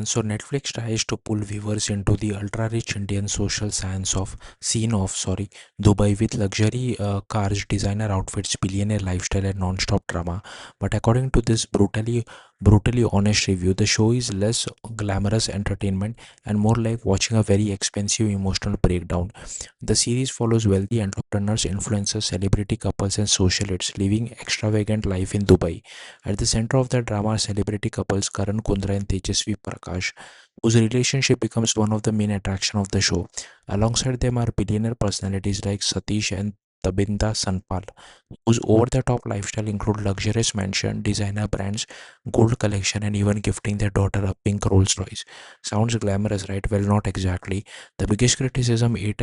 So Netflix tries to pull viewers into the ultra-rich Indian social science of scene of Dubai with luxury cars, designer outfits, billionaire lifestyle, and non-stop drama. But according to this brutally honest review, the show is less glamorous entertainment and more like watching a very expensive emotional breakdown. The series follows wealthy entrepreneurs, influencers, celebrity couples, and socialites living extravagant life in Dubai. At the center of the drama are celebrity couples Karan Kundra and Tejasvi Prakash, whose relationship becomes one of the main attraction of the show. Alongside them are billionaire personalities like Satish and Tabinda Sanpal, whose over-the-top lifestyle include luxurious mansion, designer brands, gold collection, and even gifting their daughter a pink Rolls Royce. Sounds glamorous, right? Well, not exactly. The biggest criticism aimed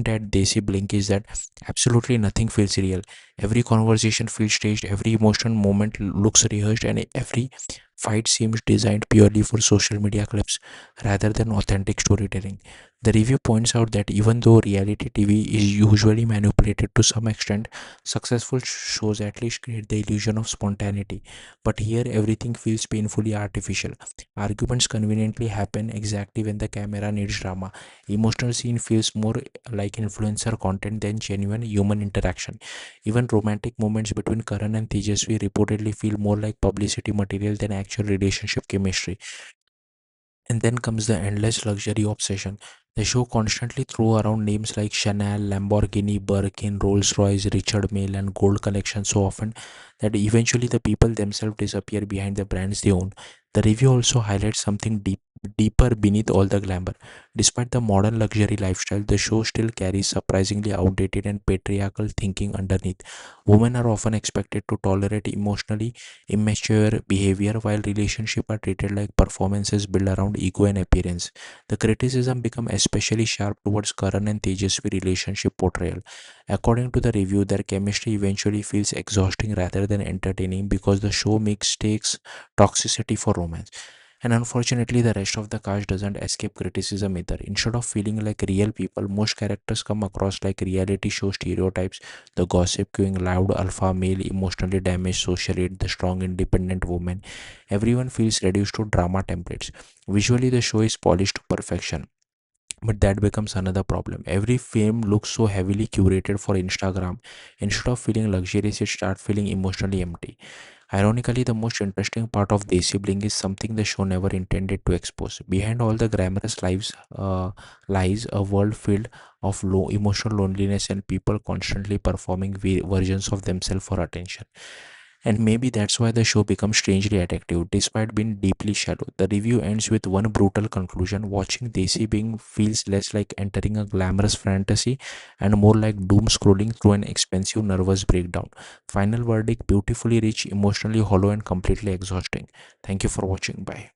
at Desi Blink is that absolutely nothing feels real. Every conversation feels staged, every emotional moment looks rehearsed, and every fight seems designed purely for social media clips rather than authentic storytelling. The review points out that even though reality TV is usually manipulated to some extent, successful shows at least create the illusion of spontaneity. But here, everything feels painfully artificial. Arguments conveniently happen exactly when the camera needs drama. Emotional scene feels more like influencer content than genuine human interaction. Even romantic moments between Karan and Tejasvi reportedly feel more like publicity material than actual relationship chemistry. And then comes the endless luxury obsession. The show constantly throw around names like Chanel, Lamborghini, Birkin, Rolls Royce, Richard Mille, and gold collection so often that eventually the people themselves disappear behind the brands they own. The review also highlights something deeper beneath all the glamour. Despite the modern luxury lifestyle, the show still carries surprisingly outdated and patriarchal thinking underneath. Women are often expected to tolerate emotionally immature behavior while relationships are treated like performances built around ego and appearance. The criticism become especially sharp towards Karan and Tejasvi relationship portrayal. According to the review, their chemistry eventually feels exhausting rather than entertaining because the show mistakes toxicity for romance. And unfortunately, the rest of the cast doesn't escape criticism either. Instead of feeling like real people, most characters come across like reality show stereotypes: the gossip queen, loud alpha male, emotionally damaged socialite, the strong independent woman. Everyone feels reduced to drama templates. Visually, the show is polished to perfection. But that becomes another problem. Every film looks so heavily curated for Instagram. Instead of feeling luxurious, it starts feeling emotionally empty. Ironically, the most interesting part of Desi Bling is something the show never intended to expose. Behind all the glamorous lives lies a world filled of low emotional loneliness and people constantly performing versions of themselves for attention. And maybe that's why the show becomes strangely addictive, despite being deeply shallow. The review ends with one brutal conclusion: watching Desi Bing feels less like entering a glamorous fantasy and more like doom scrolling through an expensive nervous breakdown. Final verdict: beautifully rich, emotionally hollow, and completely exhausting. Thank you for watching. Bye.